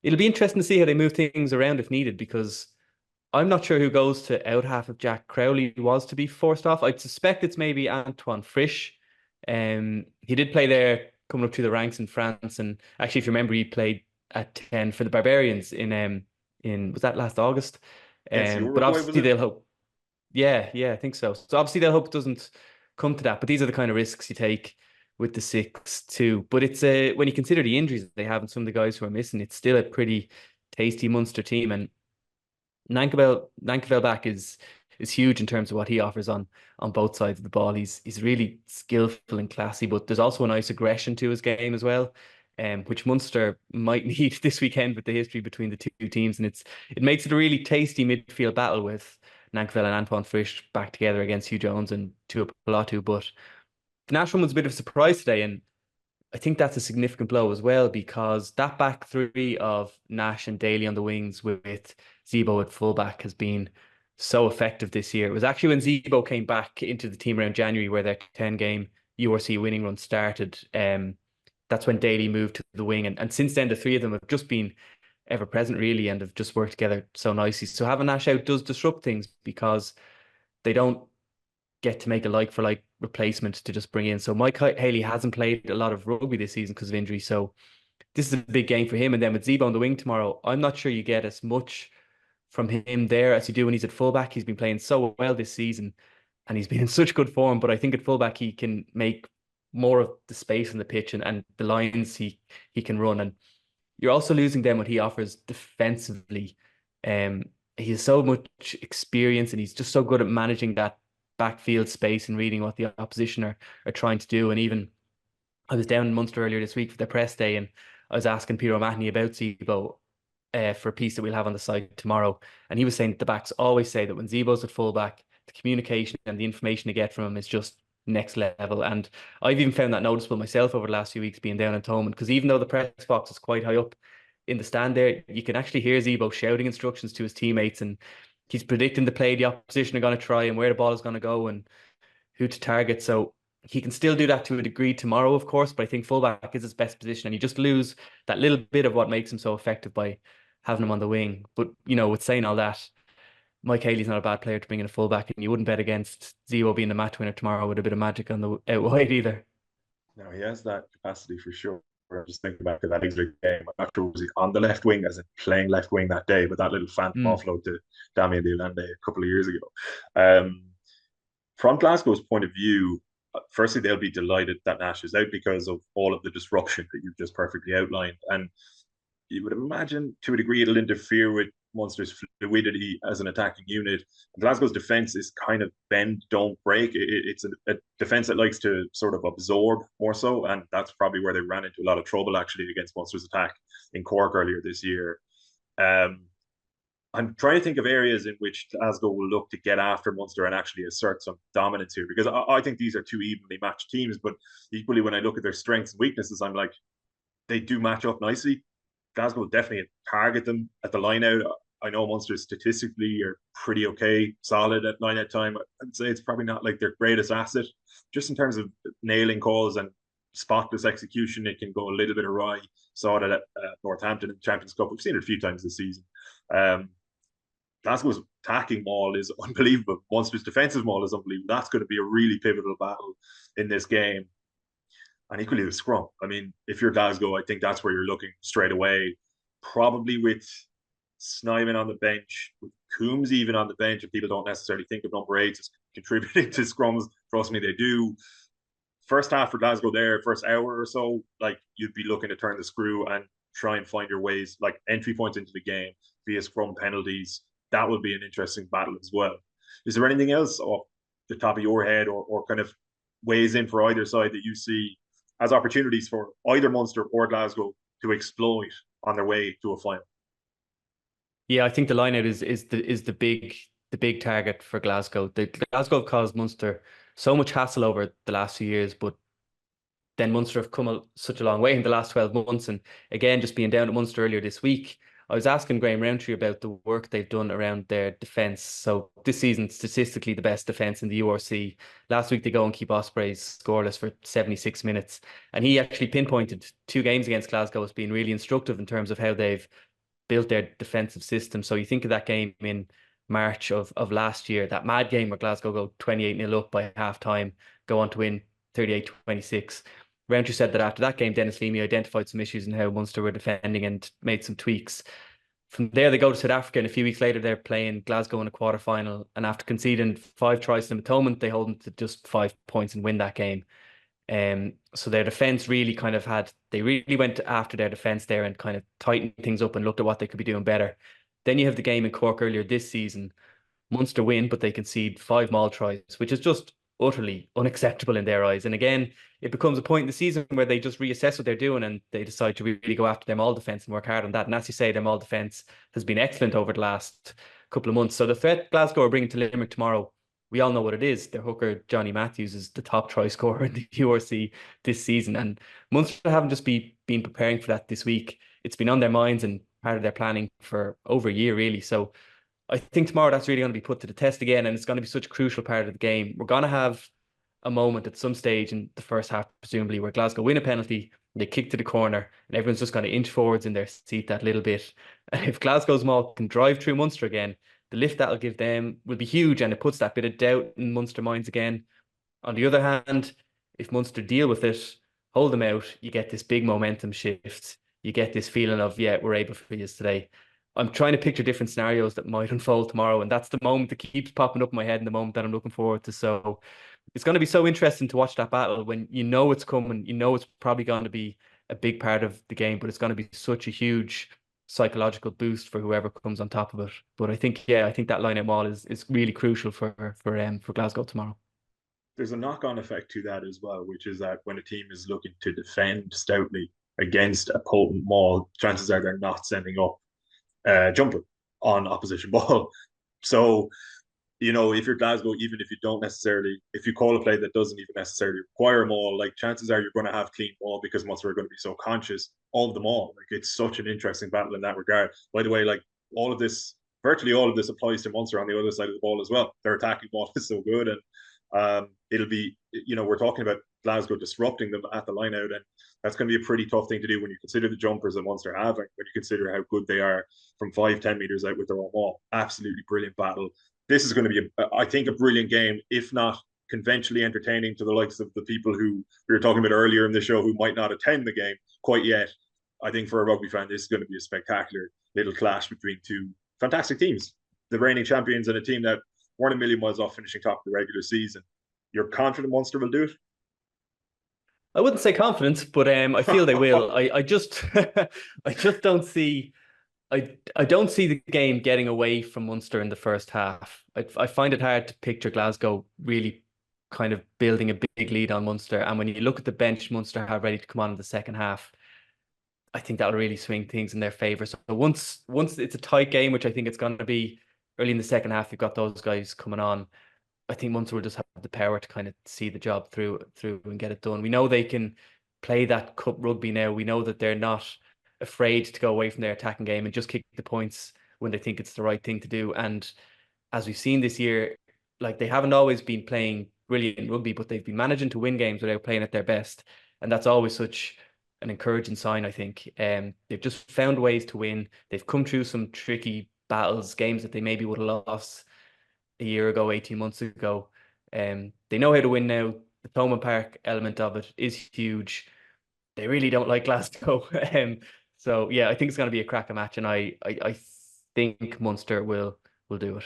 It'll be interesting to see how they move things around if needed, because I'm not sure who goes to out half if Jack Crowley was to be forced off. I'd suspect it's maybe Antoine Frisch. He did play there coming up through the ranks in France, and actually, if you remember, he played at 10 for the Barbarians in was that last August? Against But Uruguay, was obviously it? they'll hope. Yeah, I think so. So obviously they'll hope it doesn't come to that. But these are the kind of risks you take with the six too. But it's when you consider the injuries that they have and some of the guys who are missing, it's still a pretty tasty Munster team. And Nankervel back is huge in terms of what he offers on both sides of the ball. He's really skillful and classy, but there's also a nice aggression to his game as well. Which Munster might need this weekend with the history between the two teams, and it makes it a really tasty midfield battle with Nankervel and Antoine Frisch back together against Hugh Jones and Tua Pilatu. But the national was a bit of a surprise today, and I think that's a significant blow as well, because that back three of Nash and Daly on the wings with Zebo at fullback has been so effective this year. It was actually when Zebo came back into the team around January where their 10-game URC winning run started. That's when Daly moved to the wing. And since then, the three of them have just been ever present, really, and have just worked together so nicely. So having Nash out does disrupt things because they don't get to make a like for like replacement to just bring in. So Mike Haley hasn't played a lot of rugby this season because of injury. So this is a big game for him. And then with Zebo on the wing tomorrow, I'm not sure you get as much from him there as you do when he's at fullback. He's been playing so well this season and he's been in such good form. But I think at fullback he can make more of the space in the pitch and the lines he can run. And you're also losing them what he offers defensively. He has so much experience and he's just so good at managing that backfield space and reading what the opposition are trying to do. And even I was down in Munster earlier this week for the press day, and I was asking Peter O'Mahony about Zebo for a piece that we'll have on the site tomorrow. And he was saying that the backs always say that when Zebo's at fullback, the communication and the information they get from him is just next level. And I've even found that noticeable myself over the last few weeks being down in Thomond, because even though the press box is quite high up in the stand there, you can actually hear Zebo shouting instructions to his teammates, and he's predicting the play the opposition are going to try and where the ball is going to go and who to target. So he can still do that to a degree tomorrow, of course, but I think fullback is his best position, and you just lose that little bit of what makes him so effective by having him on the wing. But with saying all that, Mike Haley's not a bad player to bring in a fullback, and you wouldn't bet against Zebo being the match winner tomorrow with a bit of magic on the out wide either. No, he has that capacity for sure. I'm just thinking back to that Exeter game. I'm not sure was he on the left wing as in playing left wing that day, but that little phantom Mm. offload to Damien Diolande a couple of years ago. Um, from Glasgow's point of view, firstly, they'll be delighted that Nash is out because of all of the disruption that you've just perfectly outlined. And you would imagine to a degree it'll interfere with Munster's fluidity as an attacking unit. Glasgow's defense is kind of bend, don't break. It's a defense that likes to sort of absorb more so, and that's probably where they ran into a lot of trouble actually against Munster's attack in Cork earlier this year. Um, I'm trying to think of areas in which Glasgow will look to get after Munster and actually assert some dominance here, because I think these are two evenly matched teams. But equally, when I look at their strengths and weaknesses, I'm like, they do match up nicely. Glasgow will definitely target them at the line out. I know Munster statistically are pretty okay, solid at line out time. I'd say it's probably not like their greatest asset. Just in terms of nailing calls and spotless execution, it can go a little bit awry. Saw it at Northampton in the Champions Cup. We've seen it a few times this season. Um, Glasgow's attacking maul is unbelievable. Munster's defensive maul is unbelievable. That's going to be a really pivotal battle in this game. And equally the scrum. I mean, if you're Glasgow, I think that's where you're looking straight away. Probably with Sneyd on the bench, with Coombs even on the bench, if people don't necessarily think of number eight as contributing to scrums. Trust me, they do. First half for Glasgow there, first hour or so, like you'd be looking to turn the screw and try and find your ways, like entry points into the game via scrum penalties. That would be an interesting battle as well. Is there anything else off the top of your head or kind of ways in for either side that you see as opportunities for either Munster or Glasgow to exploit on their way to a final? Yeah, I think the lineout is the big target for Glasgow. The Glasgow have caused Munster so much hassle over the last few years, but then Munster have come such a long way in the last 12 months. And again, just being down at Munster earlier this week, I was asking Graham Rowntree about the work they've done around their defence. So this season, statistically, the best defence in the URC. Last week, they go and keep Ospreys scoreless for 76 minutes. And he actually pinpointed two games against Glasgow as being really instructive in terms of how they've built their defensive system. So you think of that game in March of last year, that mad game where Glasgow go 28-0 up by half time, go on to win 38-26. Roundtree said that after that game, Dennis Leamy identified some issues in how Munster were defending and made some tweaks. From there, they go to South Africa, and a few weeks later, they're playing Glasgow in a quarter final. And after conceding 5 tries to atonement, they hold them to just 5 points and win that game. So their defense really kind of they really went after their defense there and kind of tightened things up and looked at what they could be doing better. Then you have the game in Cork earlier this season. Munster win, but they concede 5 maul tries, which is just utterly unacceptable in their eyes. And again, it becomes a point in the season where they just reassess what they're doing and they decide to really go after their maul defence and work hard on that. And as you say, their maul defence has been excellent over the last couple of months. So the threat Glasgow are bringing to Limerick tomorrow, we all know what it is. Their hooker, Johnny Matthews, is the top try scorer in the URC this season. And Munster haven't just been preparing for that this week. It's been on their minds and part of their planning for over a year, really. So I think tomorrow that's really going to be put to the test again, and it's going to be such a crucial part of the game. We're going to have a moment at some stage in the first half, presumably, where Glasgow win a penalty, they kick to the corner, and everyone's just going to inch forwards in their seat that little bit. And if Glasgow's maul can drive through Munster again, the lift that'll give them will be huge, and it puts that bit of doubt in Munster minds again. On the other hand, if Munster deal with it, hold them out, you get this big momentum shift. You get this feeling of, yeah, we're able for you today. I'm trying to picture different scenarios that might unfold tomorrow, and that's the moment that keeps popping up in my head and the moment that I'm looking forward to. So it's going to be so interesting to watch that battle when you know it's coming, you know it's probably going to be a big part of the game, but it's going to be such a huge psychological boost for whoever comes on top of it. But I think, yeah, I think that line-out maul is really crucial for Glasgow tomorrow. There's a knock-on effect to that as well, which is that when a team is looking to defend stoutly against a potent maul, chances are they're not sending up jumper on opposition ball. So, if you're Glasgow, even if you don't necessarily, if you call a play that doesn't even necessarily require a maul, like chances are you're going to have clean ball because Munster are going to be so conscious of the maul. Like it's such an interesting battle in that regard. By the way, like virtually all of this applies to Munster on the other side of the ball as well. Their attacking ball is so good, and it'll be, we're talking about Glasgow disrupting them at the line out, and that's going to be a pretty tough thing to do when you consider the jumpers that Munster have, and when you consider how good they are from 5-10 meters out with their own ball. Absolutely brilliant battle. This is going to be, I think, a brilliant game, if not conventionally entertaining to the likes of the people who we were talking about earlier in the show who might not attend the game quite yet. I think for a rugby fan, this is going to be a spectacular little clash between two fantastic teams, the reigning champions and a team that weren't a million miles off finishing top of the regular season. You're confident Munster will do it? I wouldn't say confident, but I feel they will. I just I just don't see I don't see the game getting away from Munster in the first half. I find it hard to picture Glasgow really kind of building a big lead on Munster. And when you look at the bench Munster have ready to come on in the second half, I think that'll really swing things in their favour. So once it's a tight game, which I think it's going to be early in the second half, you've got those guys coming on. I think Munster will just have the power to kind of see the job through and get it done. We know they can play that cup rugby now. We know that they're not afraid to go away from their attacking game and just kick the points when they think it's the right thing to do. And as we've seen this year, like they haven't always been playing brilliant rugby, but they've been managing to win games without playing at their best. And that's always such an encouraging sign, I think. They've just found ways to win. They've come through some tricky battles, games that they maybe would have lost a year ago, 18 months ago. They know how to win now. The Thomond Park element of it is huge. They really don't like Glasgow. So yeah, I think it's going to be a cracker match, and I think Munster will do it.